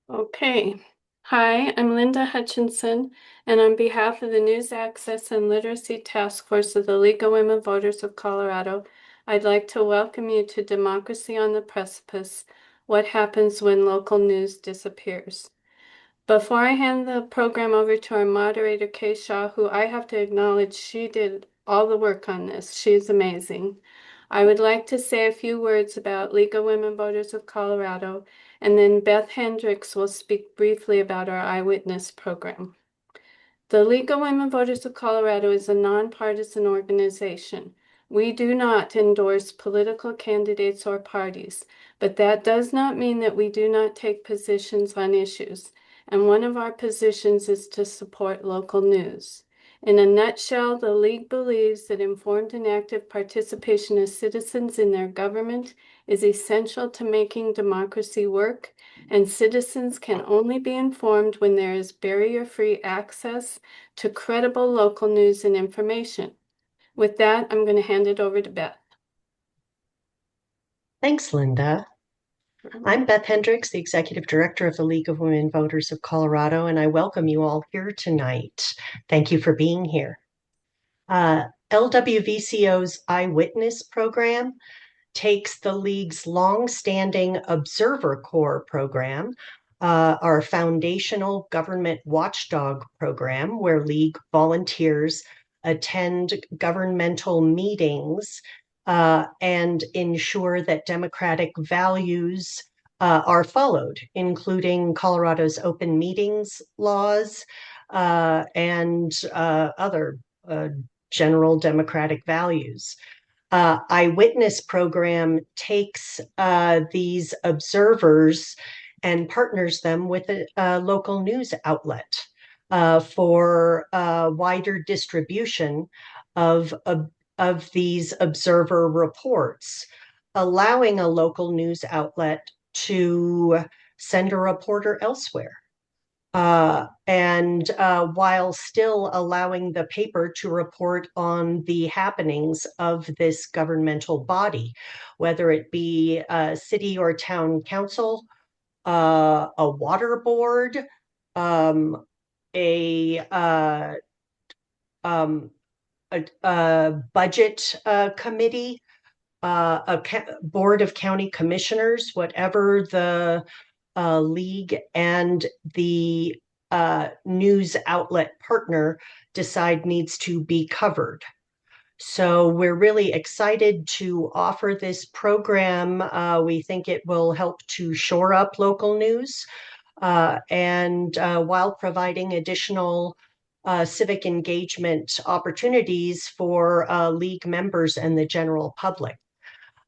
Okay. Hi, I'm Linda Hutchinson, and on behalf of the News Access and Literacy Task Force of the League of Women Voters of Colorado, I'd like to welcome you to Democracy on the Precipice: What Happens When Local News Disappears. Before I hand the program over to our moderator, Kay Shaw, who I have to acknowledge she did all the work on this. She's amazing. I would like to say a few words about League of Women Voters of Colorado, and then Beth Hendricks will speak briefly about our Eyewitness program. The League of Women Voters of Colorado is a nonpartisan organization. We do not endorse political candidates or parties, but that does not mean that we do not take positions on issues, and one of our positions is to support local news. In a nutshell, the League believes that informed and active participation of citizens in their government is essential to making democracy work, and citizens can only be informed when there is barrier-free access to credible local news and information. With that, I'm going to hand it over to Beth. Thanks, Linda. I'm Beth Hendricks, the Executive Director of the League of Women Voters of Colorado, and I welcome you all here tonight. Thank you for being here. LWVCO's Eyewitness program takes the League's long-standing Observer Corps program, our foundational government watchdog program, where League volunteers attend governmental meetings and ensure that democratic values are followed, including Colorado's open meetings laws and other general democratic values. Eyewitness program takes these observers and partners them with a local news outlet for wider distribution of these observer reports, allowing a local news outlet to send a reporter elsewhere. And while still allowing the paper to report on the happenings of this governmental body, whether it be a city or town council, a water board, a, um, a budget committee, a board of county commissioners, whatever the league and the news outlet partner decide needs to be covered. So we're really excited to offer this program. We think it will help to shore up local news and while providing additional civic engagement opportunities for league members and the general public.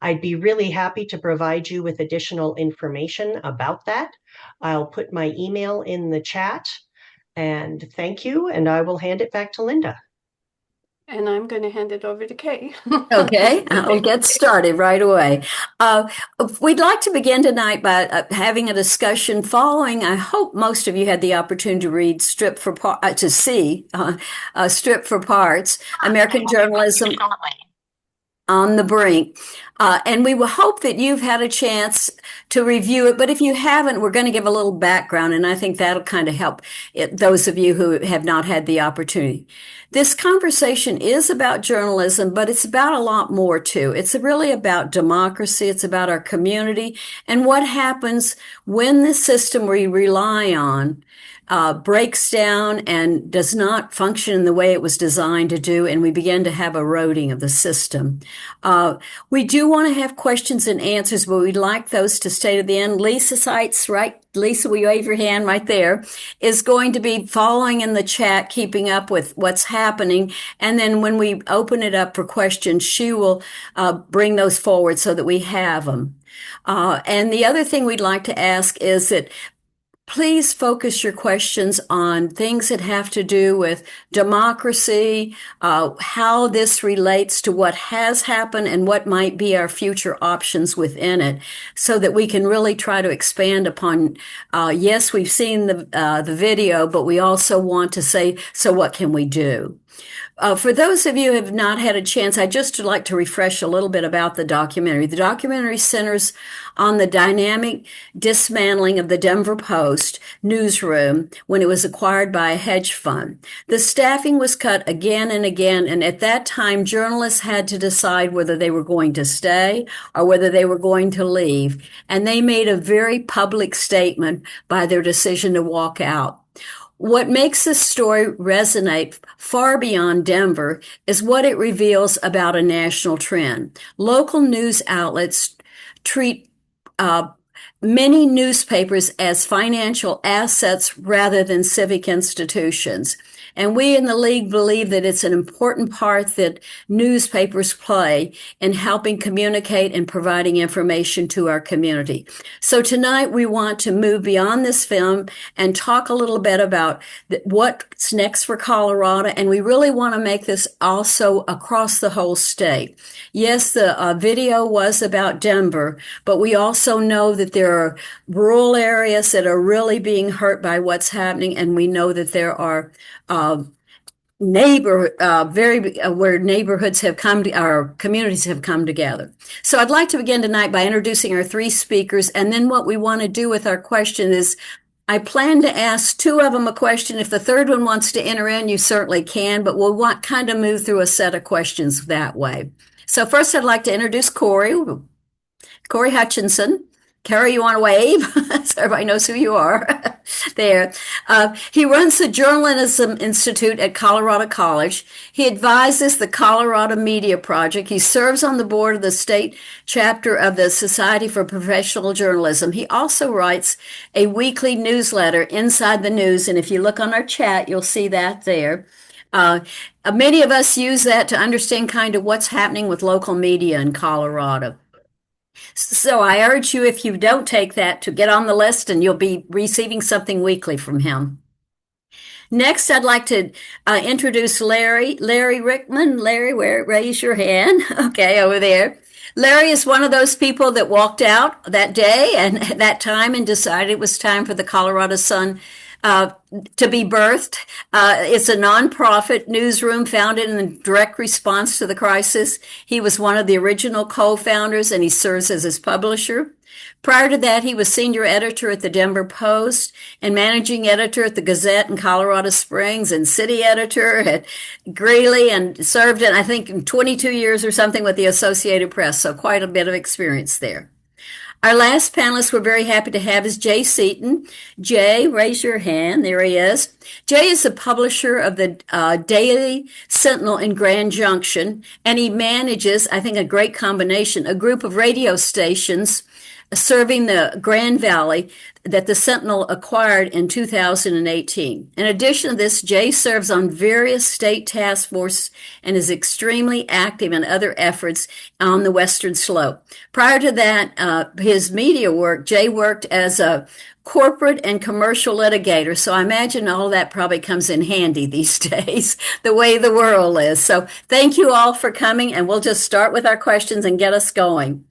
I'd be really happy to provide you with additional information about that. I'll put my email in the chat, and thank you, and I will hand it back to Linda. And I'm going to hand it over to Kay. Okay, I'll get started right away. We'd like to begin tonight by having a discussion following. I hope most of you had the opportunity to read Stripped for Parts, American Journalism on the Brink. And we will hope that you've had a chance to review it. But if you haven't, we're going to give a little background, and I think that'll kind of help those of you who have not had the opportunity. This conversation is about journalism, but it's about a lot more too. It's really about democracy. It's about our community and what happens when the system we rely on breaks down and does not function in the way it was designed to do, and we begin to have eroding of the system. We do want to have questions and answers, but we'd like those to stay to the end. Lisa Seitz, right? Lisa, will you wave your hand right there? Is going to be following in the chat, keeping up with what's happening. And then when we open it up for questions, she will bring those forward so that we have them. And the other thing we'd like to ask is that please focus your questions on things that have to do with democracy, how this relates to what has happened and what might be our future options within it, so that we can really try to expand upon, yes, we've seen the video, but we also want to say, so what can we do? For those of you who have not had a chance, I'd just like to refresh a little bit about the documentary. The documentary centers on the dynamic dismantling of the Denver Post newsroom when it was acquired by a hedge fund. The staffing was cut again and again, and at that time, journalists had to decide whether they were going to stay or whether they were going to leave. And they made a very public statement by their decision to walk out. What makes this story resonate far beyond Denver is what it reveals about a national trend. Local news outlets treat many newspapers as financial assets rather than civic institutions. And we in the League believe that it's an important part that newspapers play in helping communicate and providing information to our community. So tonight we want to move beyond this film and talk a little bit about what's next for Colorado. And we really want to make this also across the whole state. Yes, the video was about Denver, but we also know that there are rural areas that are really being hurt by what's happening. And we know that there are where neighborhoods have come to, our communities have come together. So I'd like to begin tonight by introducing our three speakers. And then what we want to do with our question is I plan to ask two of them a question. If the third one wants to enter in, you certainly can, but we'll kind of move through a set of questions that way. So first I'd like to introduce Corey Hutchinson. Carrie, you want to wave? So everybody knows who you are. There. He runs the Journalism Institute at Colorado College. He advises the Colorado Media Project. He serves on the board of the state chapter of the Society for Professional Journalism. He also writes a weekly newsletter, Inside the News. And if you look on our chat, you'll see that there. Many of us use that to understand kind of what's happening with local media in Colorado. So I urge you, if you don't take that, to get on the list and you'll be receiving something weekly from him. Next, I'd like to introduce Larry Rickman. Larry, raise your hand. Okay, over there. Larry is one of those people that walked out that day and that time and decided it was time for the Colorado Sun to be birthed. It's a nonprofit newsroom founded in direct response to the crisis. He was one of the original co-founders and he serves as his publisher. Prior to that, he was senior editor at the Denver Post and managing editor at the Gazette in Colorado Springs and city editor at Greeley, and served in, I think, 22 years or something with the Associated Press. So quite a bit of experience there. Our last panelist we're very happy to have is Jay Seaton. Jay, raise your hand. There he is. Jay is the publisher of the Daily Sentinel in Grand Junction, and he manages, I think, a great combination, a group of radio stations serving the Grand Valley that the Sentinel acquired in 2018. In addition to this, Jay serves on various state task forces and is extremely active in other efforts on the Western Slope. Prior to that, his media work, Jay worked as a corporate and commercial litigator. So I imagine all that probably comes in handy these days, the way the world is. So thank you all for coming, and we'll just start with our questions and get us going.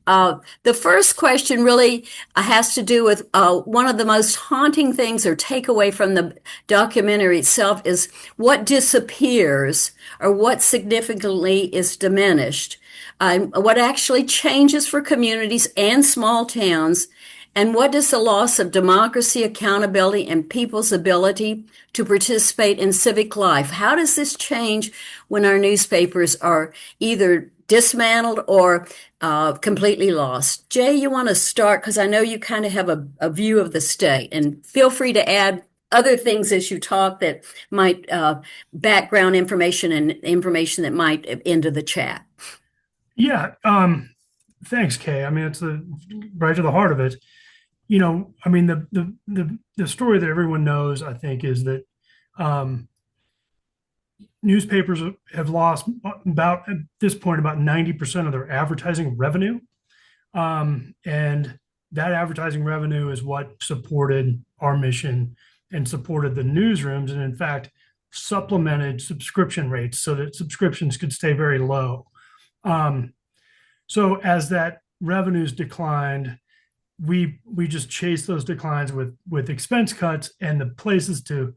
The first question really has to do with one of the most haunting things or takeaway from the documentary itself is what disappears or what significantly is diminished, what actually changes for communities and small towns, and what does the loss of democracy, accountability, and people's ability to participate in civic life, how does this change when our newspapers are either dismantled or completely lost? Jay, you want to start because I know you kind of have a view of the state, and feel free to add other things as you talk that might background information and information that might into the chat. Yeah, thanks, Kay. I mean, it's right to the heart of it. You know, I mean, the story that everyone knows, I think, is that newspapers have lost about, at this point, about 90% of their advertising revenue. And that advertising revenue is what supported our mission and supported the newsrooms, and in fact, supplemented subscription rates so that subscriptions could stay very low. So as that revenues declined, we just chased those declines with expense cuts, and the places to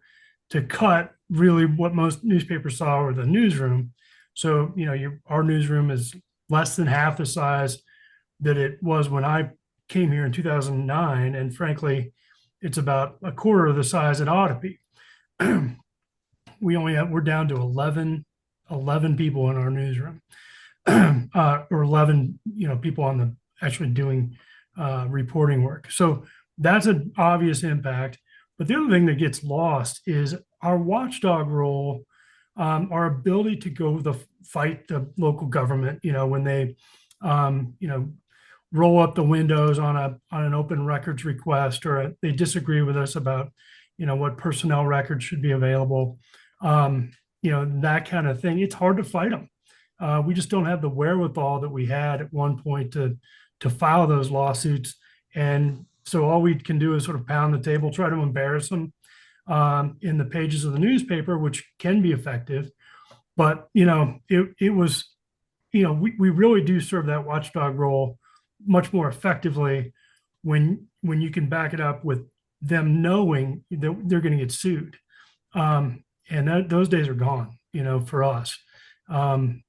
to cut really what most newspapers saw were the newsroom. So, our newsroom is less than half the size that it was when I came here in 2009. And frankly, it's about a quarter of the size it ought to be. We're down to 11 people in our newsroom, or 11, people on the actually doing reporting work. So that's an obvious impact. But the other thing that gets lost is our watchdog role, our ability to go fight the local government, when they, roll up the windows on an open records request, or they disagree with us about, what personnel records should be available, that kind of thing. It's hard to fight them. We just don't have the wherewithal that we had at one point to file those lawsuits. And so all we can do is sort of pound the table, try to embarrass them in the pages of the newspaper, which can be effective. But, it was, we really do serve that watchdog role much more effectively when you can back it up with them knowing that they're going to get sued. And those days are gone, for us. And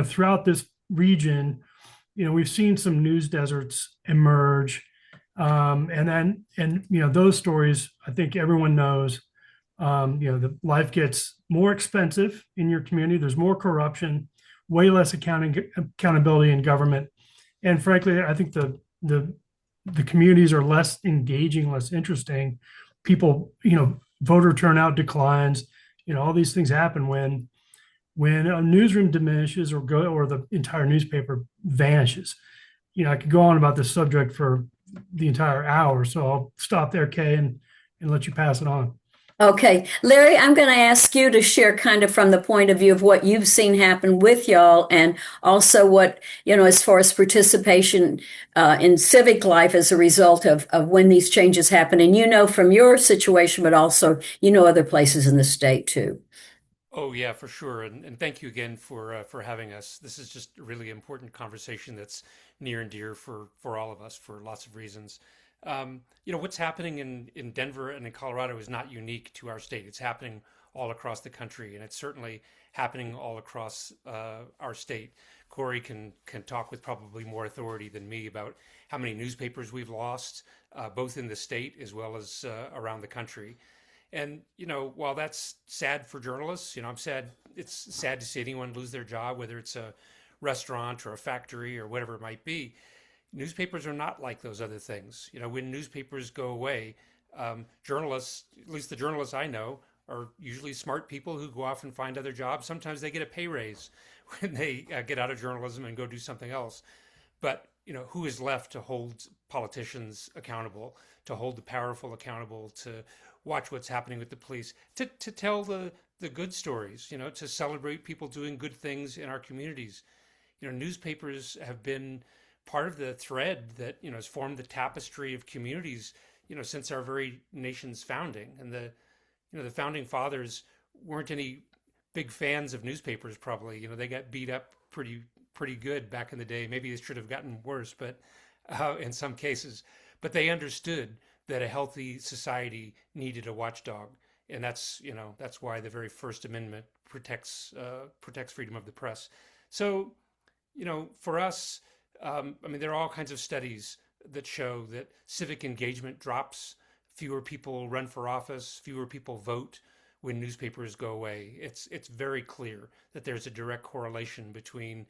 throughout this region, we've seen some news deserts emerge. And those stories, I think everyone knows, the life gets more expensive in your community. There's more corruption, way less accountability in government. And frankly, I think the communities are less engaging, less interesting. People, voter turnout declines. All these things happen when a newsroom diminishes or the entire newspaper vanishes. I could go on about this subject for the entire hour, so I'll stop there, Kay, and let you pass it on. Okay, Larry, I'm going to ask you to share kind of from the point of view of what you've seen happen with y'all, and also what, as far as participation in civic life as a result of when these changes happen. And from your situation, but also, other places in the state too. Oh yeah, for sure. And thank you again for having us. This is just a really important conversation that's near and dear for all of us for lots of reasons. What's happening in Denver and in Colorado is not unique to our state. It's happening all across the country, and it's certainly happening all across our state. Corey can talk with probably more authority than me about how many newspapers we've lost, both in the state as well as around the country. And, while that's sad for journalists, I'm sad. It's sad to see anyone lose their job, whether it's a restaurant or a factory or whatever it might be. Newspapers are not like those other things. When newspapers go away, journalists, at least the journalists I know, are usually smart people who go off and find other jobs. Sometimes they get a pay raise when they get out of journalism and go do something else. But, who is left to hold politicians accountable, to hold the powerful accountable, to watch what's happening with the police, to tell the good stories, to celebrate people doing good things in our communities. Newspapers have been part of the thread that, has formed the tapestry of communities, since our very nation's founding. And the founding fathers weren't any big fans of newspapers, probably. They got beat up pretty good back in the day. Maybe it should have gotten worse, but in some cases. But they understood that a healthy society needed a watchdog, and that's why the very First Amendment protects freedom of the press. So, for us, there are all kinds of studies that show that civic engagement drops, fewer people run for office, fewer people vote when newspapers go away. It's very clear that there's a direct correlation between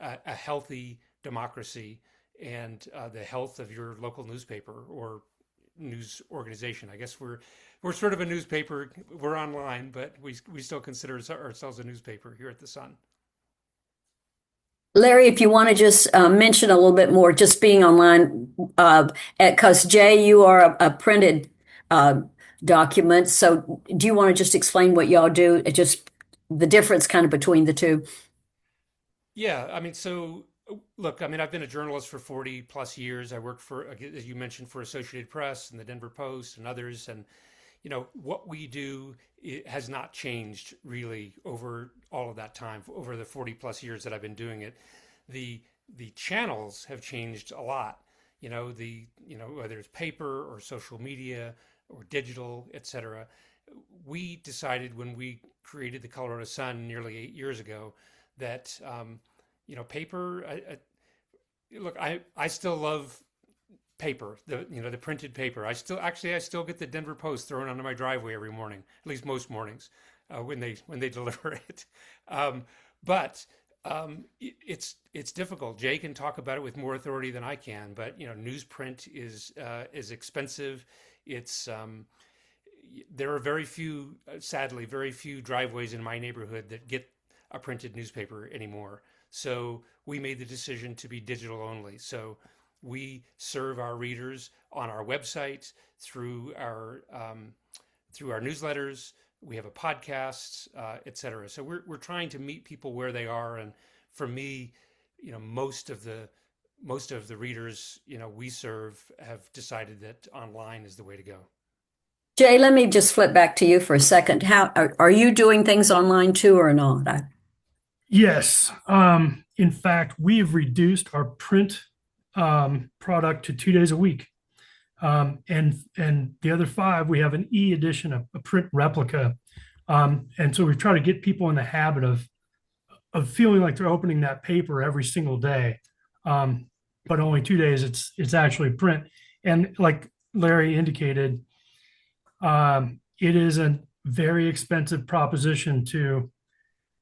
a healthy democracy and the health of your local newspaper or news organization. I guess we're sort of a newspaper. We're online, but we still consider ourselves a newspaper here at the Sun. Larry, if you want to just mention a little bit more, just being online, because Jay, you are a printed document. So do you want to just explain what y'all do? Just the difference kind of between the two? Yeah, so look, I've been a journalist for 40 plus years. I worked for, as you mentioned, for Associated Press and the Denver Post and others. And, what we do has not changed really over all of that time, over the 40 plus years that I've been doing it. The channels have changed a lot, whether it's paper or social media or digital, et cetera. we decided when we created the Colorado Sun nearly 8 years ago that paper. Look, I still love paper, the printed paper. I still get the Denver Post thrown onto my driveway every morning, at least most mornings, when they deliver it. But it's difficult. Jay can talk about it with more authority than I can, but newsprint is expensive. It's there are very few, sadly, very few driveways in my neighborhood that get a printed newspaper anymore. So we made the decision to be digital only. So we serve our readers on our website through our newsletters. We have a podcast, et cetera. So we're trying to meet people where they are. And for me, most of the readers we serve have decided that online is the way to go. Jay, let me just flip back to you for a second. How are you doing things online too or not? Yes. In fact, we have reduced our print product to 2 days a week. And the other 5, we have an e-edition, a print replica. And so we try to get people in the habit of feeling like they're opening that paper every single day. But only 2 days it's actually print. And like Larry indicated, it is a very expensive proposition to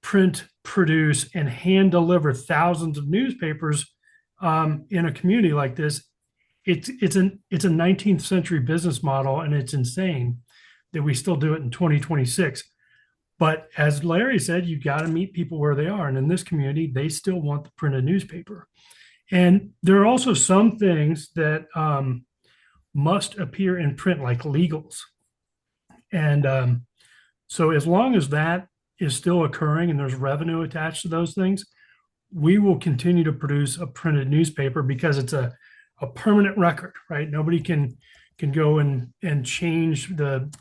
print, produce, and hand deliver thousands of newspapers in a community like this. It's a 19th century business model, and it's insane that we still do it in 2026. But as Larry said, you got to meet people where they are. And in this community, they still want the printed newspaper. And there are also some things that must appear in print, like legals. And so as long as that is still occurring and there's revenue attached to those things, we will continue to produce a printed newspaper because it's a permanent record, right? Nobody can go and change the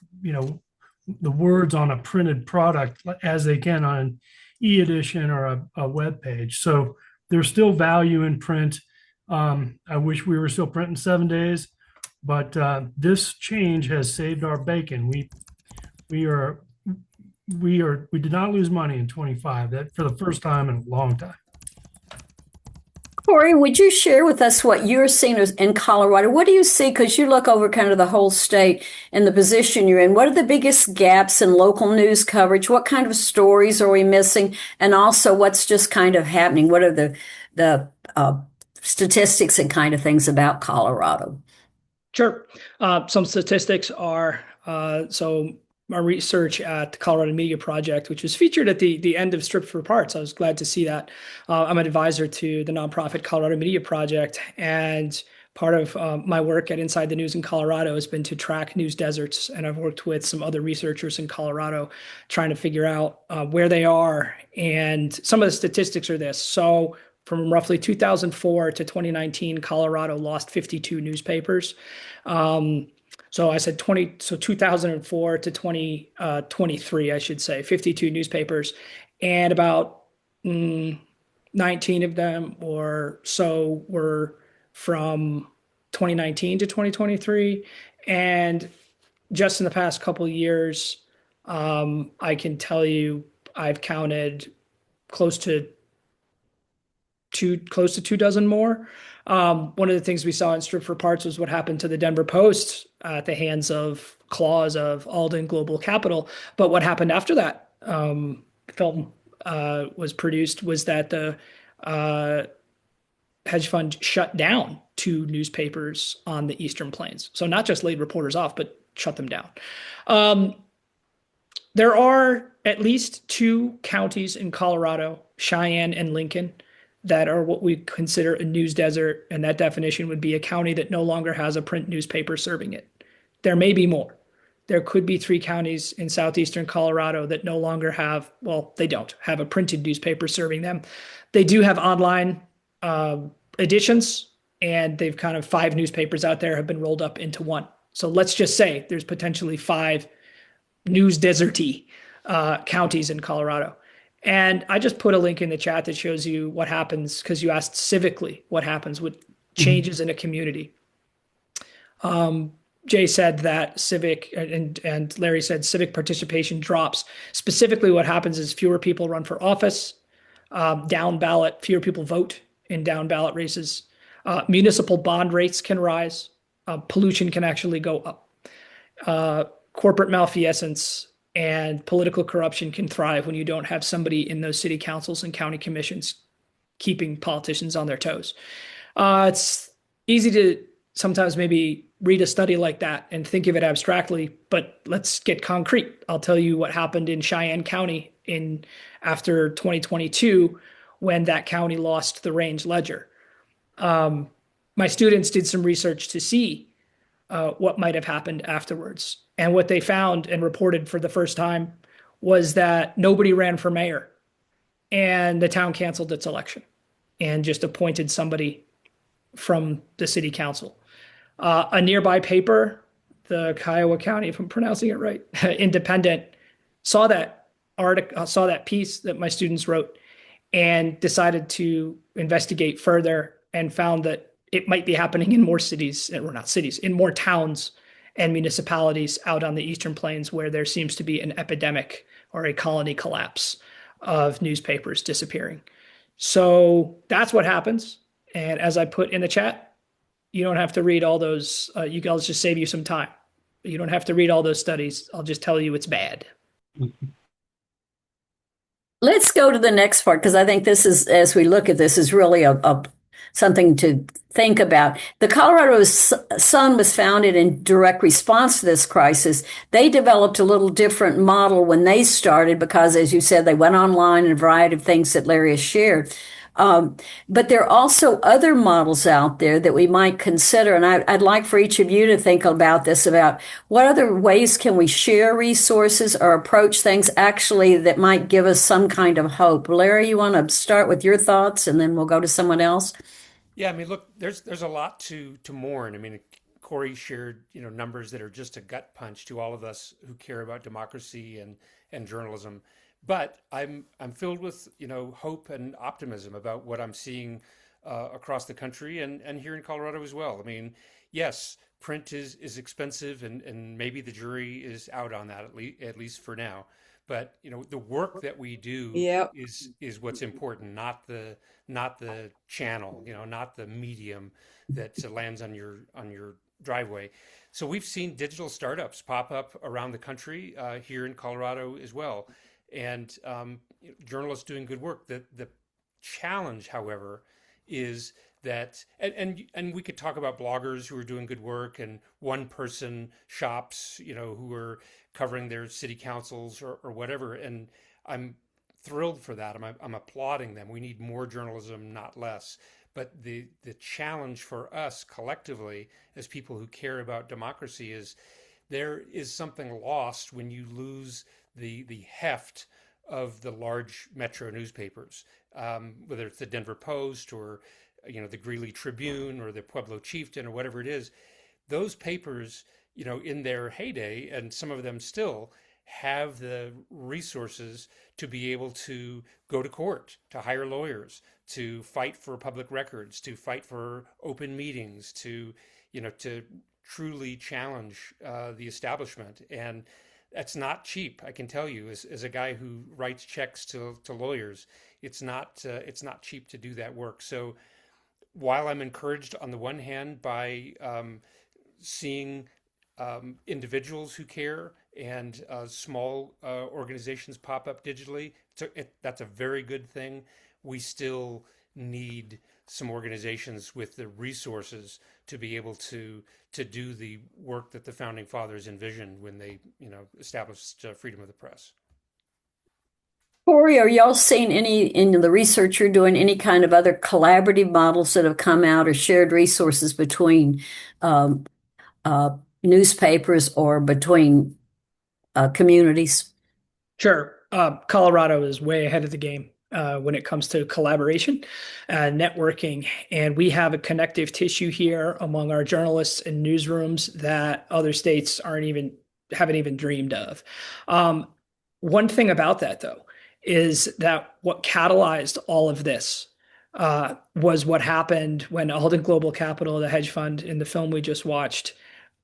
words on a printed product as they can on an e-edition or a web page. So there's still value in print. I wish we were still printing 7 days, but this change has saved our bacon. We did not lose money in 25, that for the first time in a long time. Corey, would you share with us what you're seeing in Colorado? What do you see? Because you look over kind of the whole state and the position you're in. What are the biggest gaps in local news coverage? What kind of stories are we missing? And also, what's just kind of happening? What are the statistics and kind of things about Colorado? Sure. Some statistics are our research at the Colorado Media Project, which was featured at the end of Stripped for Parts. I was glad to see that. I'm an advisor to the nonprofit Colorado Media Project, and part of my work at Inside the News in Colorado has been to track news deserts, and I've worked with some other researchers in Colorado trying to figure out where they are. And some of the statistics are this. So from roughly 2004 to 2019, Colorado lost 52 newspapers. So I said 2004 to 2023, I should say, 52 newspapers, and about 19 of them or so were from 2019 to 2023. And just in the past couple of years, I can tell you I've counted close to 2 dozen more. One of the things we saw in Strip for Parts was what happened to the Denver Post at the hands of claws of Alden Global Capital. But what happened after that film was produced was that the hedge fund shut down 2 newspapers on the Eastern Plains. So not just laid reporters off, but shut them down. There are at least 2 counties in Colorado, Cheyenne and Lincoln, that are what we consider a news desert, and that definition would be a county that no longer has a print newspaper serving it. There may be more. There could be 3 counties in southeastern Colorado that no longer have, well, they don't have a printed newspaper serving them. They do have online editions, and they've kind of 5 newspapers out there have been rolled up into one. So let's just say there's potentially 5 news deserty counties in Colorado. And I just put a link in the chat that shows you what happens, because you asked civically what happens with changes in a community. Jay said that civic and Larry said civic participation drops. Specifically, what happens is fewer people run for office, down ballot, fewer people vote in down ballot races. Municipal bond rates can rise. Pollution can actually go up. Corporate malfeasance and political corruption can thrive when you don't have somebody in those city councils and county commissions keeping politicians on their toes. It's easy to sometimes maybe read a study like that and think of it abstractly, but let's get concrete. I'll tell you what happened in Cheyenne County after 2022 when that county lost the range ledger. My students did some research to see what might have happened afterwards. And what they found and reported for the first time was that nobody ran for mayor and the town canceled its election and just appointed somebody from the city council. A nearby paper, the Kiowa County, if I'm pronouncing it right, Independent, saw that article, saw that piece that my students wrote, and decided to investigate further and found that it might be happening in more cities, or not cities, in more towns and municipalities out on the Eastern Plains where there seems to be an epidemic or a colony collapse of newspapers disappearing. So that's what happens. And as I put in the chat, you don't have to read all those. I'll just save you some time. You don't have to read all those studies. I'll just tell you it's bad. Let's go to the next part, because I think this is, as we look at this, is really something to think about. The Colorado Sun was founded in direct response to this crisis. They developed a little different model when they started because, as you said, they went online and a variety of things that Larry has shared. But there are also other models out there that we might consider. And I'd like for each of you to think about this, about what other ways can we share resources or approach things actually that might give us some kind of hope. Larry, you want to start with your thoughts and then we'll go to someone else? Yeah, I mean, look, there's a lot to mourn. I mean, Corey shared, numbers that are just a gut punch to all of us who care about democracy and journalism. But I'm filled with hope and optimism about what I'm seeing across the country and here in Colorado as well. I mean, yes, print is expensive and maybe the jury is out on that at least for now. But the work that we do is what's important, not the channel, not the medium that lands on your driveway. So we've seen digital startups pop up around the country here in Colorado as well. And journalists doing good work. The challenge, however, is that, and we could talk about bloggers who are doing good work and one-person shops, who are covering their city councils or whatever. And I'm thrilled for that. I'm applauding them. We need more journalism, not less. But the challenge for us collectively, as people who care about democracy, is there is something lost when you lose the heft of the large metro newspapers, whether it's the Denver Post or the Greeley Tribune or the Pueblo Chieftain or whatever it is. Those papers, in their heyday, and some of them still have the resources to be able to go to court, to hire lawyers, to fight for public records, to fight for open meetings, to truly challenge the establishment. And that's not cheap, I can tell you, as a guy who writes checks to lawyers. It's not cheap to do that work. So while I'm encouraged on the one hand by seeing individuals who care and small organizations pop up digitally, that's a very good thing. We still need some organizations with the resources to be able to do the work that the founding fathers envisioned when they established freedom of the press. Corey, are y'all seeing any, in the research you're doing, any kind of other collaborative models that have come out or shared resources between newspapers or between communities? Sure. Colorado is way ahead of the game when it comes to collaboration, networking, and we have a connective tissue here among our journalists and newsrooms that other states haven't even dreamed of. One thing about that, though, is that what catalyzed all of this was what happened when Alden Global Capital, the hedge fund in the film we just watched,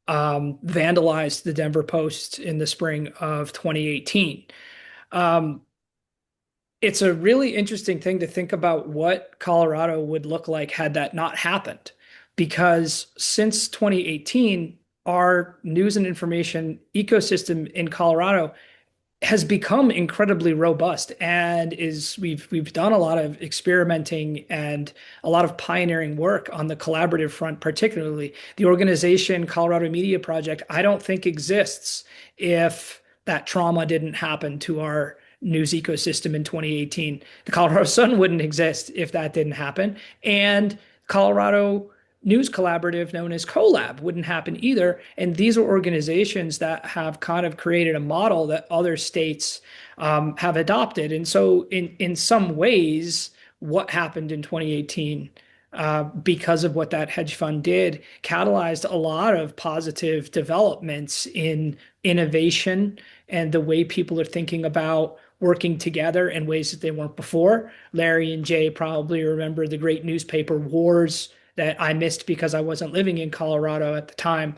vandalized the Denver Post in the spring of 2018. Um, it's a really interesting thing to think about what Colorado would look like had that not happened. Because since 2018, our news and information ecosystem in Colorado has become incredibly robust and we've done a lot of experimenting and a lot of pioneering work on the collaborative front, particularly the organization Colorado Media Project. I don't think exists if that trauma didn't happen to our news ecosystem in 2018. The Colorado Sun wouldn't exist if that didn't happen, and Colorado News Collaborative, known as CoLab, wouldn't happen either. And these are organizations that have kind of created a model that other states have adopted. And so, in some ways, what happened in 2018, because of what that hedge fund did, catalyzed a lot of positive developments in innovation and the way people are thinking about working together in ways that they weren't before. Larry and Jay probably remember the great newspaper wars that I missed because I wasn't living in Colorado at the time.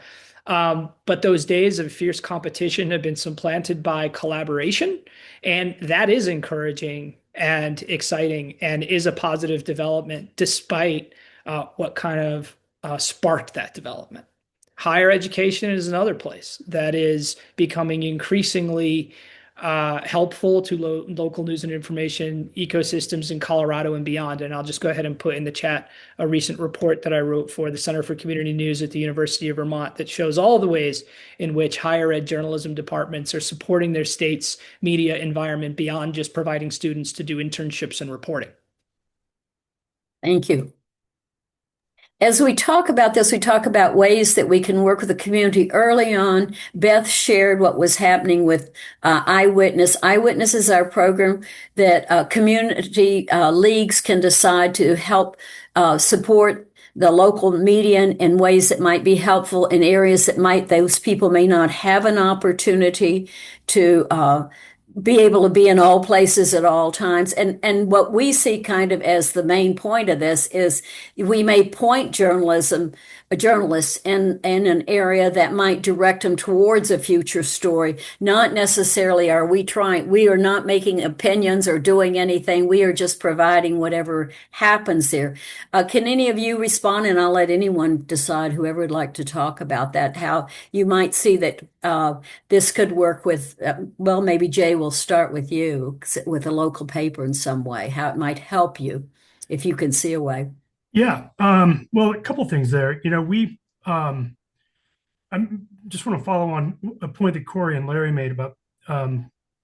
But those days of fierce competition have been supplanted by collaboration. And that is encouraging and exciting and is a positive development despite what kind of sparked that development. Higher education is another place that is becoming increasingly helpful to local news and information ecosystems in Colorado and beyond. And I'll just go ahead and put in the chat a recent report that I wrote for the Center for Community News at the University of Vermont that shows all the ways in which higher ed journalism departments are supporting their state's media environment beyond just providing students to do internships and reporting. Thank you. As we talk about this, we talk about ways that we can work with the community early on. Beth shared what was happening with Eyewitness. Eyewitness is our program that community leagues can decide to help support the local media in ways that might be helpful in areas that those people may not have an opportunity to be able to be in all places at all times. And what we see kind of as the main point of this is we may point journalists in an area that might direct them towards a future story. Not necessarily we are not making opinions or doing anything. We are just providing whatever happens there. Can any of you respond? And I'll let anyone decide, whoever would like to talk about that, how you might see that this could work with, well, maybe Jay, will start with you, with a local paper in some way, how it might help you, if you can see a way. Yeah. Well, a couple things there. I just want to follow on a point that Corey and Larry made about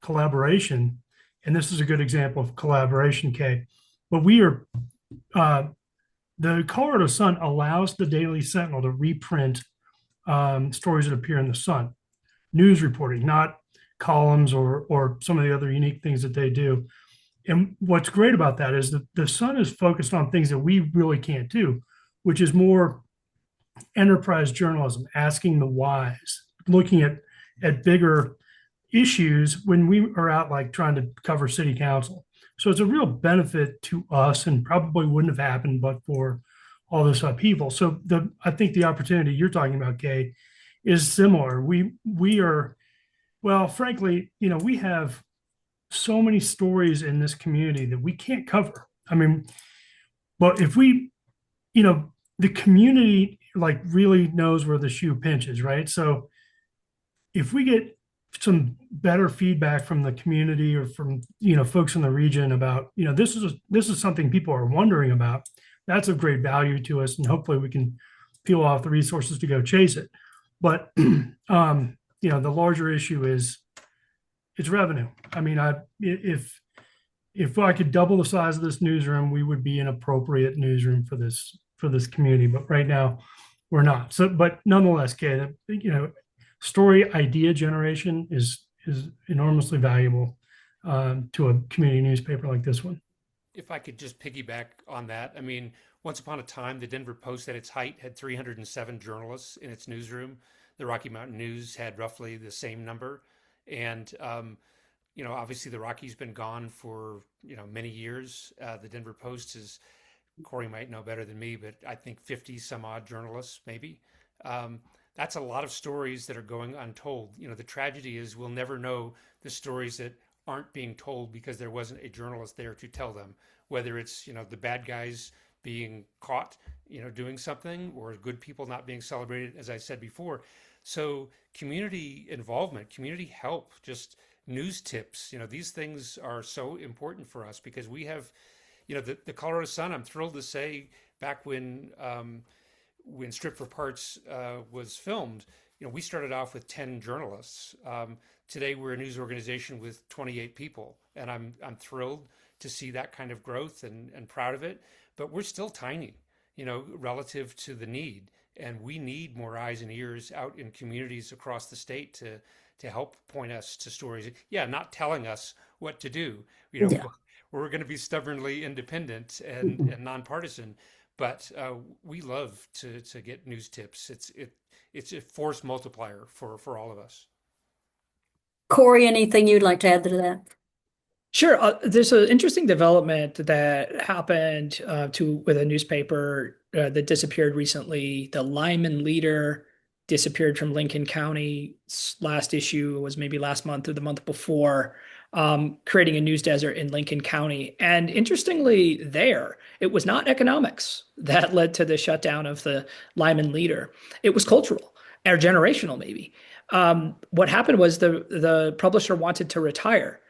collaboration. And this is a good example of collaboration, Kay. But the Colorado Sun allows the Daily Sentinel to reprint stories that appear in the Sun. News reporting, not columns or some of the other unique things that they do. And what's great about that is that the Sun is focused on things that we really can't do, which is more enterprise journalism, asking the whys, looking at bigger issues when we are out like trying to cover city council. So it's a real benefit to us and probably wouldn't have happened but for all this upheaval. So I think the opportunity you're talking about, Kay, is similar. We are, well, frankly, we have so many stories in this community that we can't cover. I mean, but if we, the community like really knows where the shoe pinches, right? So if we get some better feedback from the community or from, folks in the region about, this is something people are wondering about, that's of great value to us. And hopefully we can peel off the resources to go chase it. But, the larger issue is it's revenue. I mean, if I could double the size of this newsroom, we would be an appropriate newsroom for this community. But right now, we're not. So, but nonetheless, Kay, story idea generation is enormously valuable to a community newspaper like this one. If I could just piggyback on that, I mean, once upon a time, the Denver Post at its height had 307 journalists in its newsroom. The Rocky Mountain News had roughly the same number. And, obviously the Rocky's been gone for, many years. The Denver Post is, Corey might know better than me, but I think 50 some odd journalists, maybe. that's a lot of stories that are going untold. The tragedy is we'll never know the stories that aren't being told because there wasn't a journalist there to tell them, whether it's, the bad guys being caught, doing something, or good people not being celebrated, as I said before. So community involvement, community help, just news tips, these things are so important for us because we have, the Colorado Sun, I'm thrilled to say, back when Strip for Parts was filmed, we started off with 10 journalists. Today we're a news organization with 28 people, and I'm thrilled to see that kind of growth and proud of it. But we're still tiny, relative to the need, and we need more eyes and ears out in communities across the state to help point us to stories. Yeah, not telling us what to do. Yeah. We're going to be stubbornly independent Mhm. and nonpartisan, but we love to get news tips. It's a force multiplier for all of us. Corey, anything you'd like to add to that? Sure. There's an interesting development that happened with a newspaper that disappeared recently. The Lyman Leader disappeared from Lincoln County. Last issue was maybe last month or the month before, creating a news desert in Lincoln County. And interestingly, it was not economics that led to the shutdown of the Lyman Leader. It was cultural or generational, maybe. What happened was the publisher wanted to retire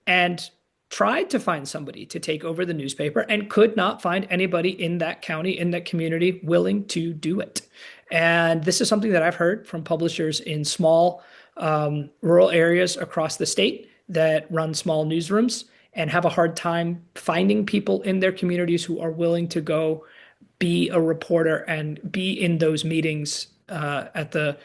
and tried to find somebody to take over the newspaper and could not find anybody in that county, in that community, willing to do it. And this is something that I've heard from publishers in small rural areas across the state that run small newsrooms and have a hard time finding people in their communities who are willing to go be a reporter and be in those meetings at the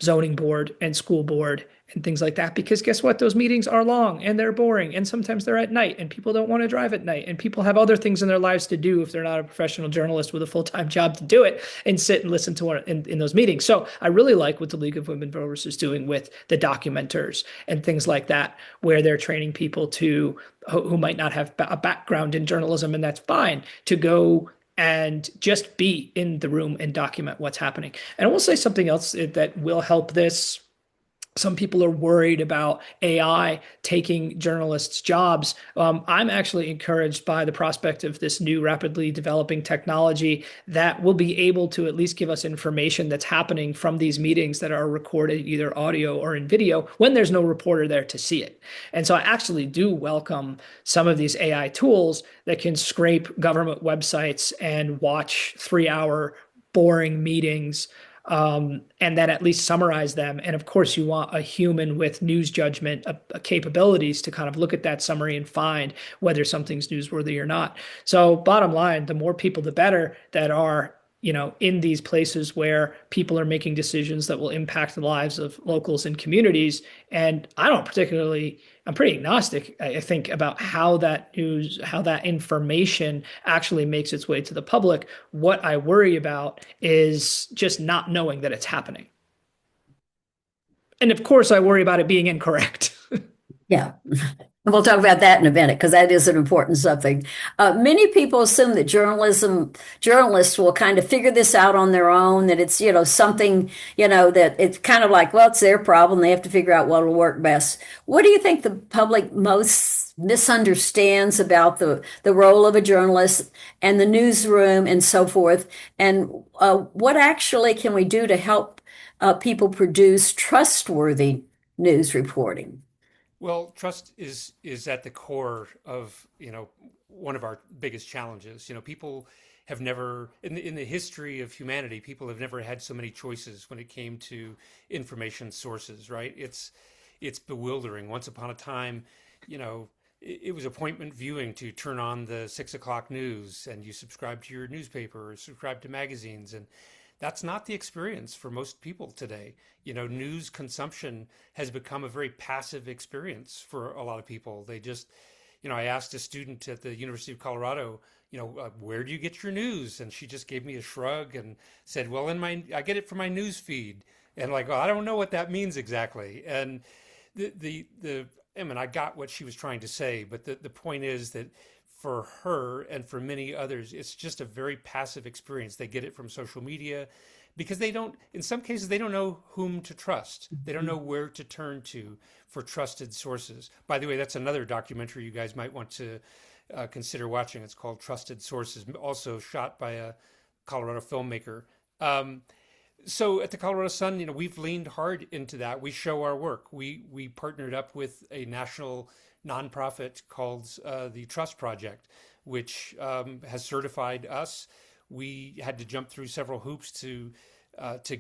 zoning board and school board and things like that. Because guess what? Those meetings are long and they're boring. And sometimes they're at night and people don't want to drive at night. And people have other things in their lives to do if they're not a professional journalist with a full-time job to do it and sit and listen to one in those meetings. So I really like what the League of Women Voters is doing with the documenters and things like that, where they're training people who might not have a background in journalism, and that's fine, to go and just be in the room and document what's happening. And I will say something else that will help this. Some people are worried about AI taking journalists' jobs. I'm actually encouraged by the prospect of this new rapidly developing technology that will be able to at least give us information that's happening from these meetings that are recorded either audio or in video when there's no reporter there to see it. And so I actually do welcome some of these AI tools that can scrape government websites and watch 3-hour boring meetings, and then at least summarize them. And of course, you want a human with news judgment capabilities to kind of look at that summary and find whether something's newsworthy or not. So bottom line, the more people, the better, that are in these places where people are making decisions that will impact the lives of locals and communities. And I'm pretty agnostic, I think, about how that information actually makes its way to the public. What I worry about is just not knowing that it's happening. And of course, I worry about it being incorrect. Yeah. We'll talk about that in a minute because that is an important subject. Many people assume that journalists will kind of figure this out on their own, that it's, something, that it's kind of like, well, it's their problem. They have to figure out what will work best. What do you think the public most misunderstands about the role of a journalist and the newsroom and so forth? And what actually can we do to help people produce trustworthy news reporting? Well, trust is at the core of, one of our biggest challenges. People have never, in the history of humanity, people have never had so many choices when it came to information sources, right? It's bewildering. Once upon a time, it was appointment viewing to turn on the 6 o'clock news, and you subscribe to your newspaper or subscribe to magazines, and that's not the experience for most people today. News consumption has become a very passive experience for a lot of people. They just, I asked a student at the University of Colorado, where do you get your news? And she just gave me a shrug and said, well, I get it from my news feed. And like, well, I don't know what that means exactly. And I got what she was trying to say, but the point is that for her and for many others, it's just a very passive experience. They get it from social media because they don't, in some cases, they don't know whom to trust. They don't know where to turn to for trusted sources. By the way, that's another documentary you guys might want to consider watching. It's called Trusted Sources, also shot by a Colorado filmmaker. So at the Colorado Sun, we've leaned hard into that. We show our work. We partnered up with a national nonprofit called the Trust Project, which has certified us. We had to jump through several hoops to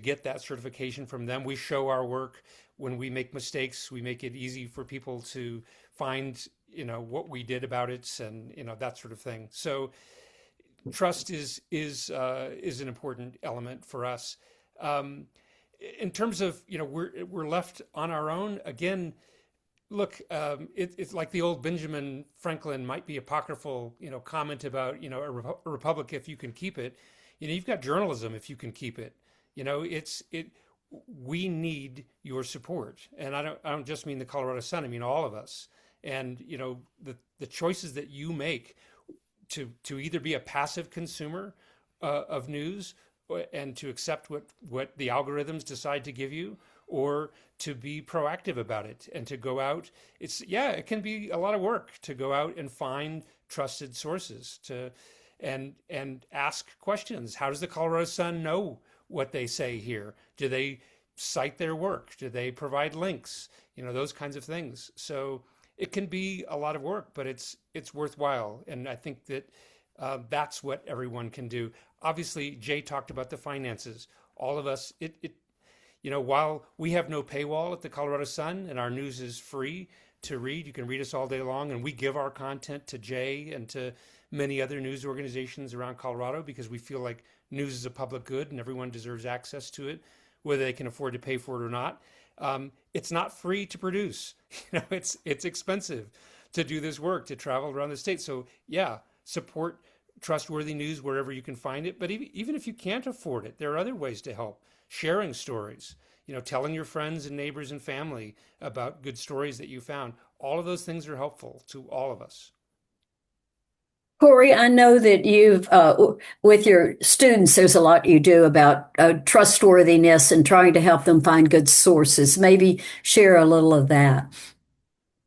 get that certification from them. We show our work. When we make mistakes, we make it easy for people to find, what we did about it, and that sort of thing. So trust is an important element for us. In terms of, we're left on our own again. Look, it's like the old Benjamin Franklin might be apocryphal, comment about, a republic if you can keep it. You've got journalism if you can keep it. We need your support, and I don't just mean the Colorado Sun. I mean all of us. And the choices that you make to either be a passive consumer of news and to accept what the algorithms decide to give you, or to be proactive about it and to go out. It can be a lot of work to go out and find trusted sources and ask questions. How does the Colorado Sun know what they say here? Do they cite their work? Do they provide links? Those kinds of things. So it can be a lot of work, but it's worthwhile. And I think that that's what everyone can do. Obviously, Jay talked about the finances. All of us, while we have no paywall at the Colorado Sun and our news is free to read, you can read us all day long, and we give our content to Jay and to many other news organizations around Colorado because we feel like news is a public good and everyone deserves access to it, whether they can afford to pay for it or not. It's not free to produce. It's expensive to do this work, to travel around the state. So support trustworthy news wherever you can find it. But even if you can't afford it, there are other ways to help. Sharing stories, telling your friends and neighbors and family about good stories that you found. All of those things are helpful to all of us. Corey, I know that you've, with your students, there's a lot you do about trustworthiness and trying to help them find good sources. Maybe share a little of that.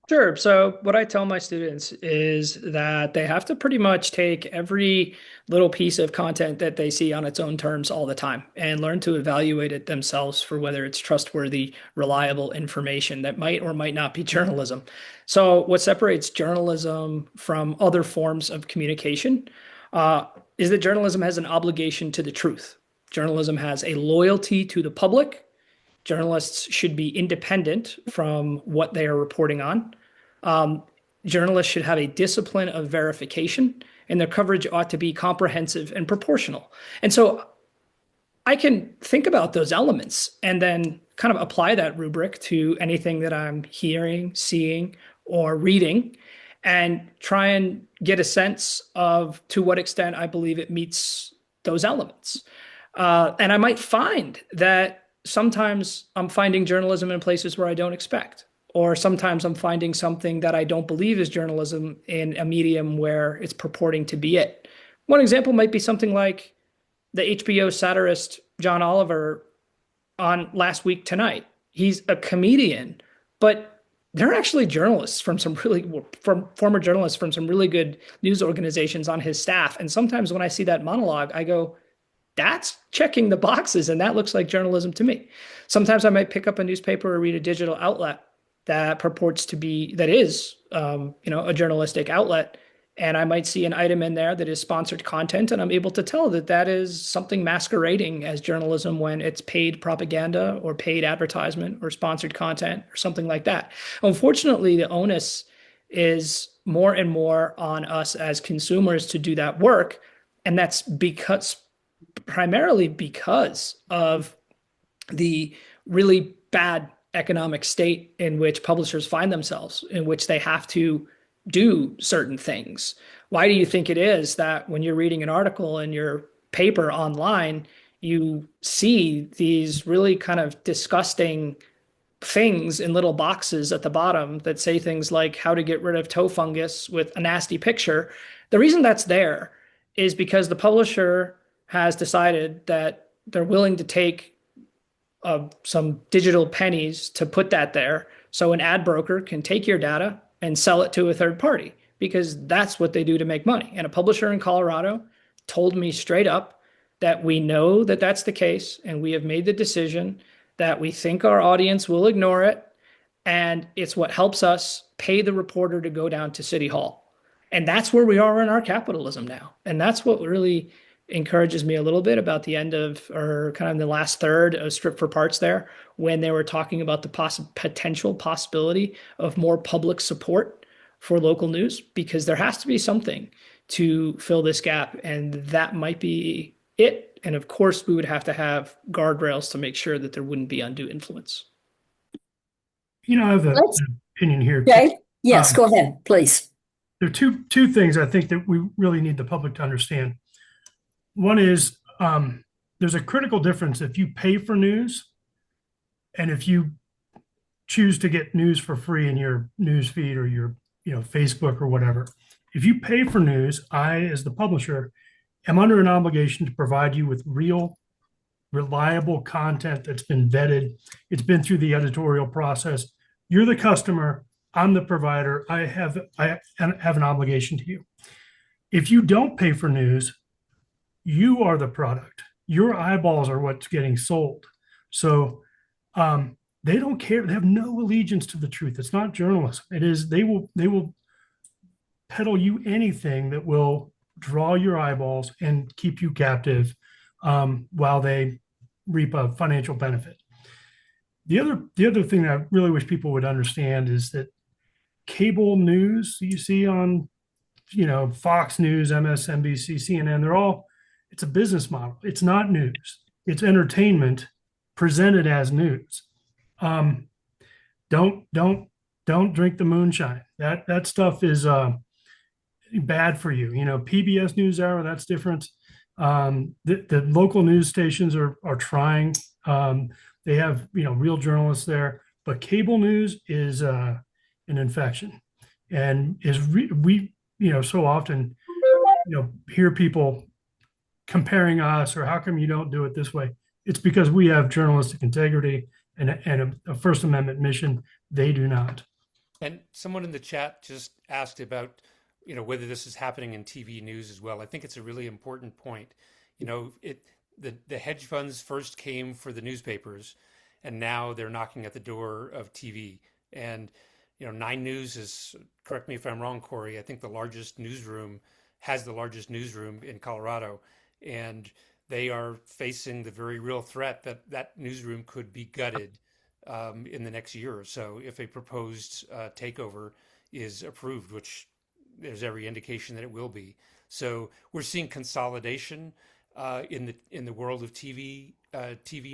Sure. So what I tell my students is that they have to pretty much take every little piece of content that they see on its own terms all the time and learn to evaluate it themselves for whether it's trustworthy, reliable information that might or might not be journalism. So what separates journalism from other forms of communication is that journalism has an obligation to the truth. Journalism has a loyalty to the public. Journalists should be independent from what they are reporting on. Journalists should have a discipline of verification, and their coverage ought to be comprehensive and proportional. And so I can think about those elements and then kind of apply that rubric to anything that I'm hearing, seeing, or reading, and try and get a sense of to what extent I believe it meets those elements. And I might find that sometimes I'm finding journalism in places where I don't expect, or sometimes I'm finding something that I don't believe is journalism in a medium where it's purporting to be it. One example might be something like the HBO satirist John Oliver on Last Week Tonight. He's a comedian, but they're actually journalists from former journalists from some really good news organizations on his staff. And sometimes when I see that monologue, I go, that's checking the boxes, and that looks like journalism to me. Sometimes I might pick up a newspaper or read a digital outlet that purports to be, that is, a journalistic outlet, and I might see an item in there that is sponsored content, and I'm able to tell that that is something masquerading as journalism when it's paid propaganda or paid advertisement or sponsored content or something like that. Unfortunately, the onus is more and more on us as consumers to do that work, and that's primarily because of the really bad economic state in which publishers find themselves, in which they have to do certain things. Why do you think it is that when you're reading an article in your paper online, you see these really kind of disgusting things in little boxes at the bottom that say things like how to get rid of toe fungus with a nasty picture. The reason that's there is because the publisher has decided that they're willing to take some digital pennies to put that there so an ad broker can take your data and sell it to a third party, because that's what they do to make money. And a publisher in Colorado told me straight up that we know that that's the case, and we have made the decision that we think our audience will ignore it, and it's what helps us pay the reporter to go down to City Hall. And that's where we are in our capitalism now. And that's what really encourages me a little bit about the end of, or kind of the last third of Strip for Parts there, when they were talking about the potential possibility of more public support for local news, because there has to be something to fill this gap, and that might be it. And of course, we would have to have guardrails to make sure that there wouldn't be undue influence. You know, I have an Let's- opinion here. Okay. Yes, Um, go ahead, please. There are two things I think that we really need the public to understand. One is there's a critical difference if you pay for news and if you choose to get news for free in your news feed or your Facebook or whatever. If you pay for news, I, as the publisher, am under an obligation to provide you with real, reliable content that's been vetted. It's been through the editorial process. You're the customer. I'm the provider. I have an obligation to you. If you don't pay for news, you are the product. Your eyeballs are what's getting sold. So they don't care. They have no allegiance to the truth. It's not journalism. It is they will peddle you anything that will draw your eyeballs and keep you captive while they reap a financial benefit. The other thing that I really wish people would understand is that cable news you see on Fox News, MSNBC, CNN, it's a business model. It's not news. It's entertainment presented as news. Don't drink the moonshine. That stuff is bad for you. PBS NewsHour, that's different. The local news stations are trying. They have real journalists there, but cable news is an infection, and we so often hear people comparing us, or how come you don't do it this way? It's because we have journalistic integrity and a First Amendment mission. They do not. And someone in the chat just asked about, whether this is happening in TV news as well. I think it's a really important point. The hedge funds first came for the newspapers, and now they're knocking at the door of TV. And 9 News is, correct me if I'm wrong, Corey, I think has the largest newsroom in Colorado, and they are facing the very real threat that newsroom could be gutted in the next year or so if a proposed takeover is approved, which there's every indication that it will be. So we're seeing consolidation in the world of TV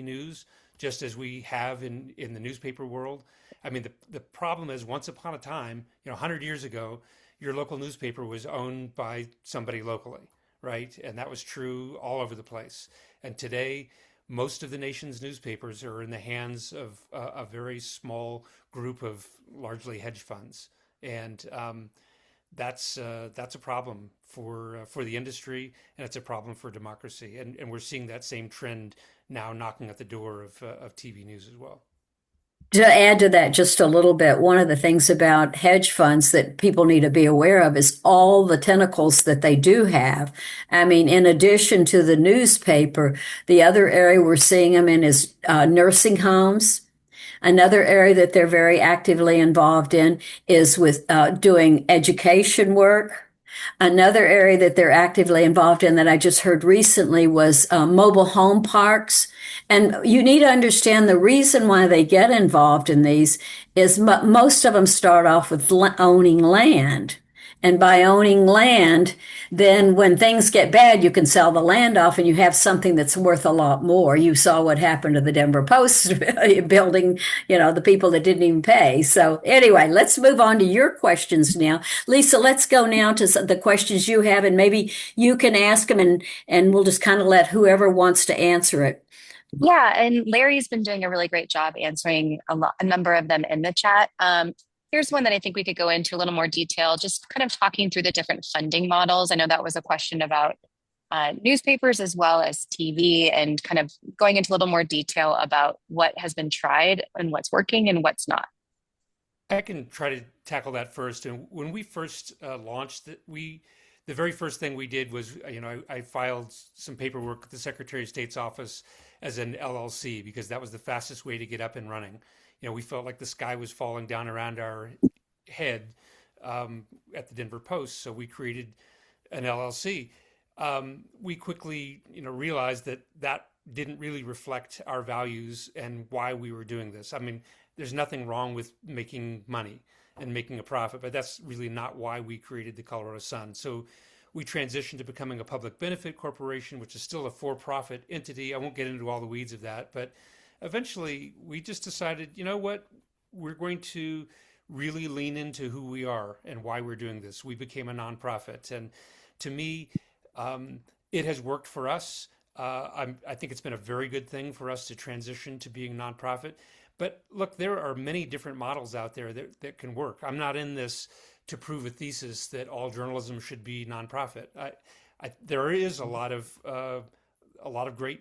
news, just as we have in the newspaper world. I mean, the problem is, once upon a time, 100 years ago, your local newspaper was owned by somebody locally, right? And that was true all over the place. And today, most of the nation's newspapers are in the hands of a very small group of largely hedge funds. And that's a problem for the industry, and it's a problem for democracy. And we're seeing that same trend now knocking at the door of TV news as well. To add to that just a little bit, one of the things about hedge funds that people need to be aware of is all the tentacles that they do have. I mean, in addition to the newspaper, the other area we're seeing them in is nursing homes. Another area that they're very actively involved in is with doing education work. Another area that they're actively involved in that I just heard recently was mobile home parks. And you need to understand the reason why they get involved in these is most of them start off with owning land. And by owning land, then when things get bad, you can sell the land off and you have something that's worth a lot more. You saw what happened to the Denver Post building, the people that didn't even pay. So anyway, let's move on to your questions now. Lisa, let's go now to the questions you have, and maybe you can ask them, and we'll just kind of let whoever wants to answer it. Yeah, and Larry's been doing a really great job answering a number of them in the chat. Here's one that I think we could go into a little more detail, just kind of talking through the different funding models. I know that was a question about newspapers as well as TV, and kind of going into a little more detail about what has been tried and what's working and what's not. I can try to tackle that first. And when we first launched it, the very first thing we did was, I filed some paperwork with the Secretary of State's office as an LLC because that was the fastest way to get up and running. We felt like the sky was falling down around our head at the Denver Post, so we created an LLC. We quickly, realized that didn't really reflect our values and why we were doing this. I mean, there's nothing wrong with making money and making a profit, but that's really not why we created the Colorado Sun. So we transitioned to becoming a public benefit corporation, which is still a for-profit entity. I won't get into all the weeds of that, but eventually we just decided, you know what, we're going to really lean into who we are and why we're doing this. We became a nonprofit. And to me, it has worked for us. I think it's been a very good thing for us to transition to being nonprofit. But look, there are many different models out there that can work. I'm not in this to prove a thesis that all journalism should be nonprofit. There is a lot of great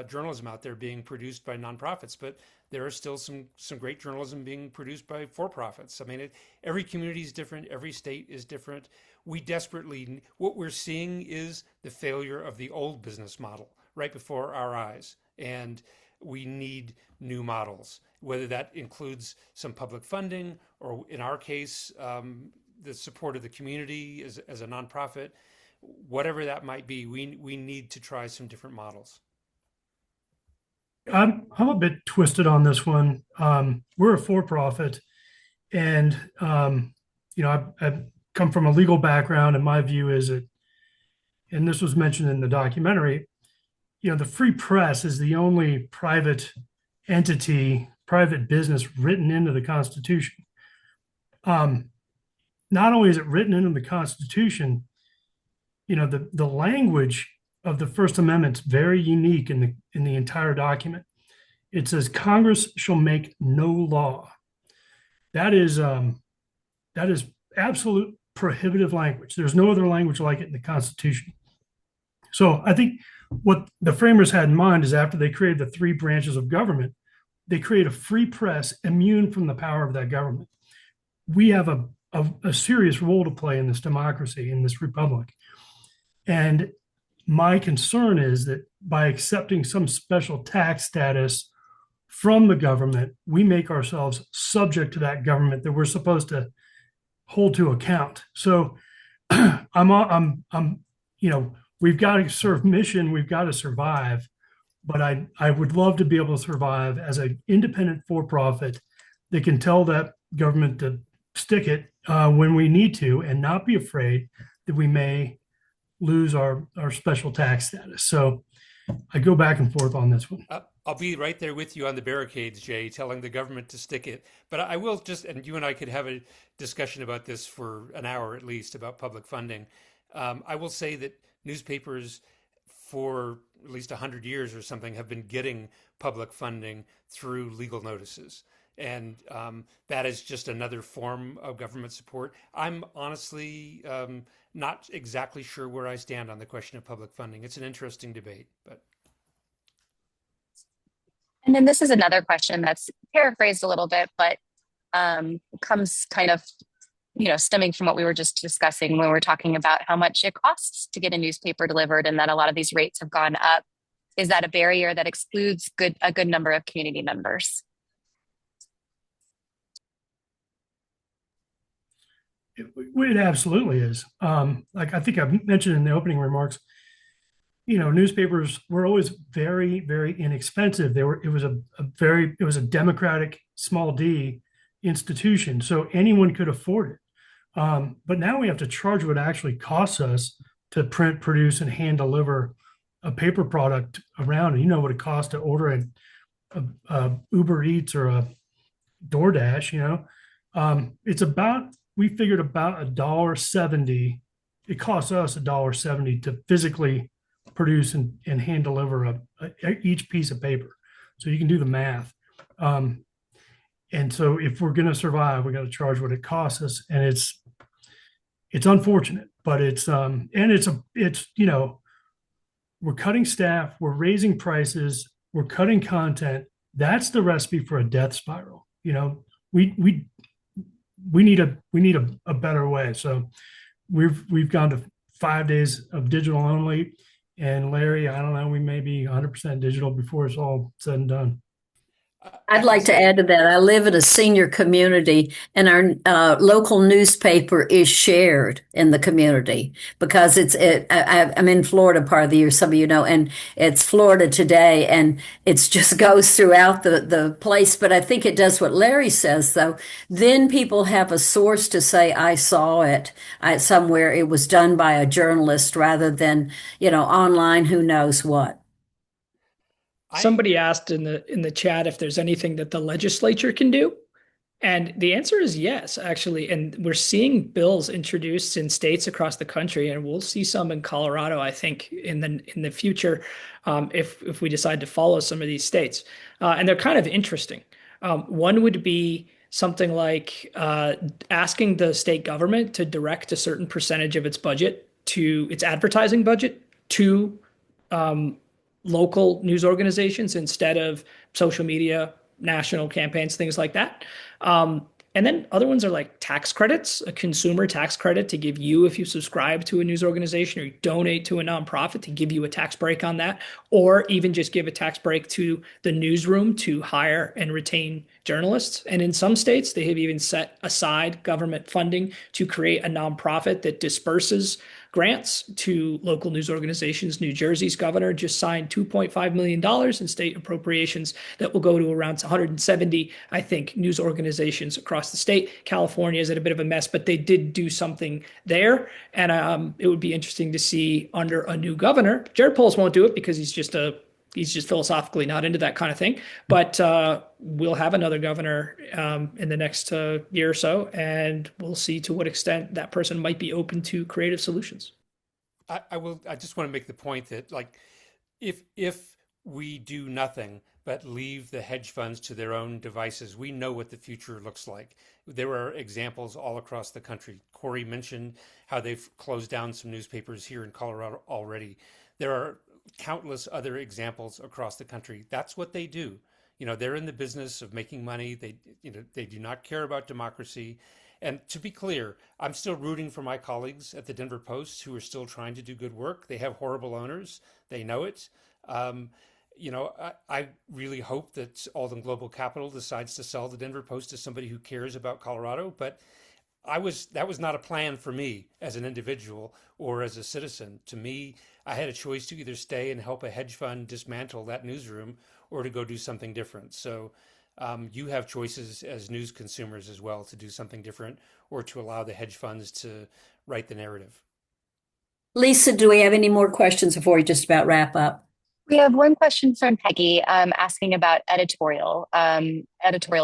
journalism out there being produced by nonprofits, but there are still some great journalism being produced by for-profits. I mean, every community is different. Every state is different. What we're seeing is the failure of the old business model right before our eyes. And we need new models, whether that includes some public funding or, in our case, the support of the community as a nonprofit. Whatever that might be, we need to try some different models. I'm a bit twisted on this one. We're a for-profit, and I've come from a legal background, and my view is that, and this was mentioned in the documentary, the free press is the only private entity, private business written into the Constitution. Not only is it written into the Constitution, the language of the First Amendment is very unique in the entire document. It says Congress shall make no law. That is absolute prohibitive language. There's no other language like it in the Constitution. So I think what the framers had in mind is, after they created the three branches of government, they create a free press immune from the power of that government. We have a serious role to play in this democracy, in this republic. And my concern is that by accepting some special tax status from the government, we make ourselves subject to that government that we're supposed to hold to account. So we've got to serve mission, we've got to survive, but I would love to be able to survive as an independent for-profit that can tell that government to stick it when we need to, and not be afraid that we may lose our special tax status. So I go back and forth on this one. I'll be right there with you on the barricades, Jay, telling the government to stick it. But I will and you and I could have a discussion about this for an hour at least, about public funding. I will say that newspapers for at least 100 years or something have been getting public funding through legal notices. And that is just another form of government support. I'm honestly not exactly sure where I stand on the question of public funding. It's an interesting debate, but. And then this is another question that's paraphrased a little bit, but comes kind of, stemming from what we were just discussing when we were talking about how much it costs to get a newspaper delivered, and that a lot of these rates have gone up. Is that a barrier that excludes a good number of community members? It absolutely is. Like I think I mentioned in the opening remarks, newspapers were always very, very inexpensive. It was a democratic, small d institution, so anyone could afford it. But now we have to charge what it actually costs us to print, produce, and hand deliver a paper product around. And you know what it costs to order a Uber Eats or a DoorDash. We figured about $1.70. It costs us $1.70 to physically produce and hand deliver each piece of paper. So you can do the math. And so if we're going to survive, we got to charge what it costs us. And it's unfortunate, but it's we're cutting staff, we're raising prices, we're cutting content. That's the recipe for a death spiral. We need a better way. So we've gone to 5 days of digital only. And Larry, I don't know, we may be 100% digital before it's all said and done. I'd like to add to that. I live in a senior community, and our local newspaper is shared in the community because I'm in Florida part of the year, some of you know, and it's Florida Today, and it just goes throughout the place. But I think it does what Larry says, though. Then people have a source to say, I saw it somewhere. It was done by a journalist rather than, online, who knows what. Somebody asked in the chat if there's anything that the legislature can do. And the answer is yes, actually. And we're seeing bills introduced in states across the country, and we'll see some in Colorado, I think, in the future, if we decide to follow some of these states. And they're kind of interesting. One would be something like asking the state government to direct a certain percentage of its budget to its advertising budget to local news organizations instead of social media, national campaigns, things like that. And then other ones are like tax credits, a consumer tax credit to give you if you subscribe to a news organization or you donate to a nonprofit to give you a tax break on that, or even just give a tax break to the newsroom to hire and retain journalists. And in some states, they have even set aside government funding to create a nonprofit that disperses grants to local news organizations. New Jersey's governor just signed $2.5 million in state appropriations that will go to around 170, I think, news organizations across the state. California is at a bit of a mess, but they did do something there. And it would be interesting to see under a new governor. Jared Polis won't do it because he's just philosophically not into that kind of thing. But we'll have another governor in the next year or so, and we'll see to what extent that person might be open to creative solutions. I just want to make the point that, like, if we do nothing but leave the hedge funds to their own devices, we know what the future looks like. There are examples all across the country. Corey mentioned how they've closed down some newspapers here in Colorado already. There are countless other examples across the country. That's what they do. They're in the business of making money. They do not care about democracy. And to be clear, I'm still rooting for my colleagues at the Denver Post who are still trying to do good work. They have horrible owners. They know it. I really hope that Alden Global Capital decides to sell the Denver Post to somebody who cares about Colorado. But that was not a plan for me as an individual or as a citizen. To me, I had a choice to either stay and help a hedge fund dismantle that newsroom or to go do something different. So you have choices as news consumers as well to do something different or to allow the hedge funds to write the narrative. Lisa, do we have any more questions before we just about wrap up? We have one question from Peggy asking about editorial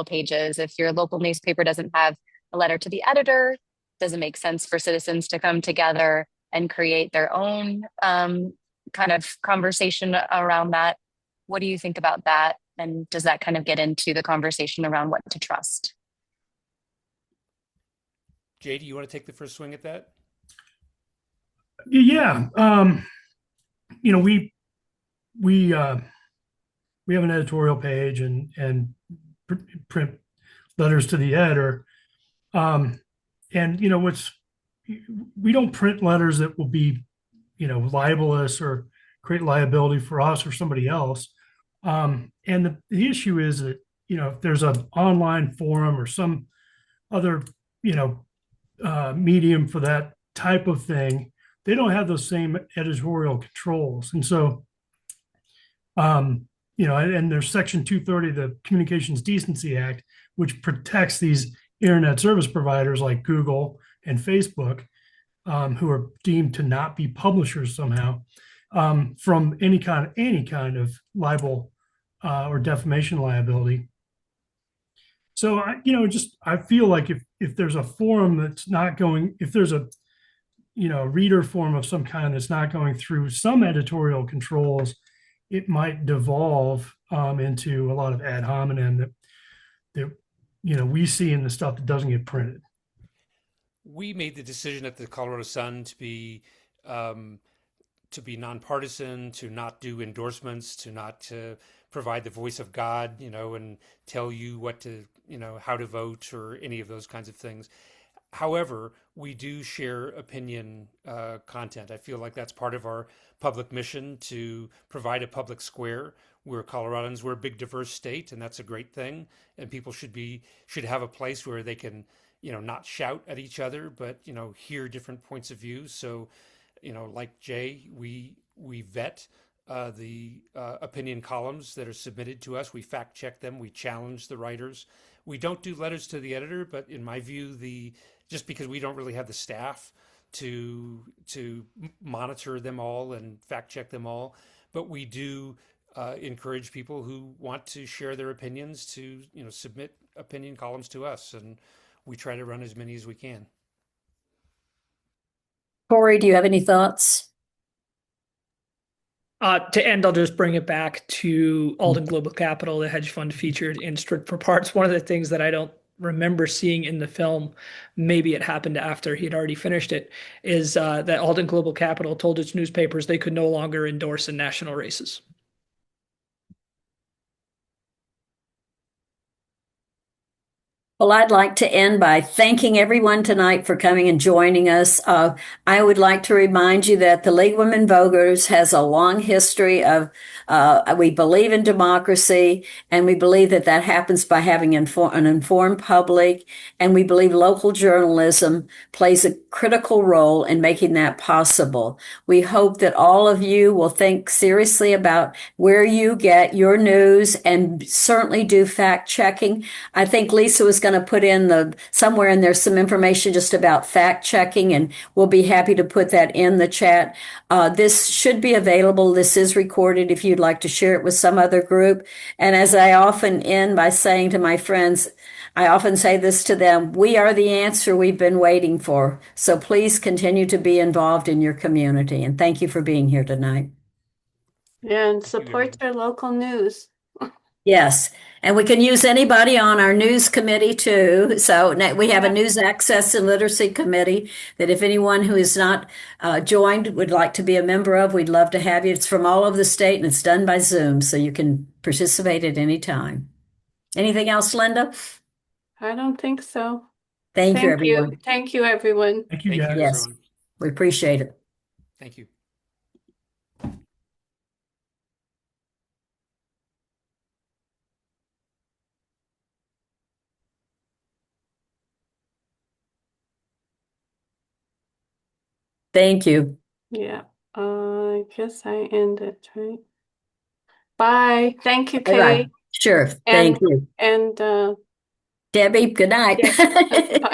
pages. If your local newspaper doesn't have a letter to the editor, does it make sense for citizens to come together and create their own kind of conversation around that? What do you think about that? And does that kind of get into the conversation around what to trust? Jay, do you want to take the first swing at that? Yeah. We have an editorial page and print letters to the editor. We don't print letters that will be, libelous or create liability for us or somebody else. And the issue is that, if there's an online forum or some other, medium for that type of thing, they don't have those same editorial controls. And so, and there's Section 230 of the Communications Decency Act, which protects these internet service providers like Google and Facebook, who are deemed to not be publishers somehow, from any kind of libel or defamation liability. So I feel like if there's a forum that's not going, if there's a reader form of some kind that's not going through some editorial controls, it might devolve into a lot of ad hominem that we see in the stuff that doesn't get printed. We made the decision at the Colorado Sun to be nonpartisan, to not do endorsements, to not provide the voice of God, and tell you what to, how to vote or any of those kinds of things. However, we do share opinion content. I feel like that's part of our public mission to provide a public square. We're Coloradans. We're a big, diverse state, and that's a great thing. And people should have a place where they can, not shout at each other, but hear different points of view. So, like Jay, we vet the opinion columns that are submitted to us. We fact check them. We challenge the writers. We don't do letters to the editor, but in my view, just because we don't really have the staff to monitor them all and fact check them all, but we do encourage people who want to share their opinions to submit opinion columns to us, and we try to run as many as we can. Corey, do you have any thoughts? To end, I'll just bring it back to Alden Global Capital, the hedge fund featured in Stripped for Parts. One of the things that I don't remember seeing in the film, maybe it happened after he had already finished it, is that Alden Global Capital told its newspapers they could no longer endorse in national races. Well, I'd like to end by thanking everyone tonight for coming and joining us. I would like to remind you that the League of Women Voters has a long history of, we believe in democracy, and we believe that happens by having an informed public, and we believe local journalism plays a critical role in making that possible. We hope that all of you will think seriously about where you get your news and certainly do fact checking. I think Lisa was going to put in somewhere in there some information just about fact checking, and we'll be happy to put that in the chat. This should be available. This is recorded if you'd like to share it with some other group. And as I often end by saying to my friends, I often say this to them, we are the answer we've been waiting for. So please continue to be involved in your community. And thank you for being here tonight. Yeah, and support your local news. Yes. And we can use anybody on our news committee too. So we have a news access and literacy committee that if anyone who is not joined would like to be a member of, we'd love to have you. It's from all over the state and it's done by Zoom, so you can participate at any time. Anything else, Linda? I don't think so. Thank you, everyone. Thank you, everyone. Thank you, Thank guys. you, Yes, everyone. we appreciate it. Thank you. Thank you. Yeah, I guess I end it, right? Bye. Thank you, Bye-bye. Kay. Sure. Thank you. And Debbie, good night. yeah, bye.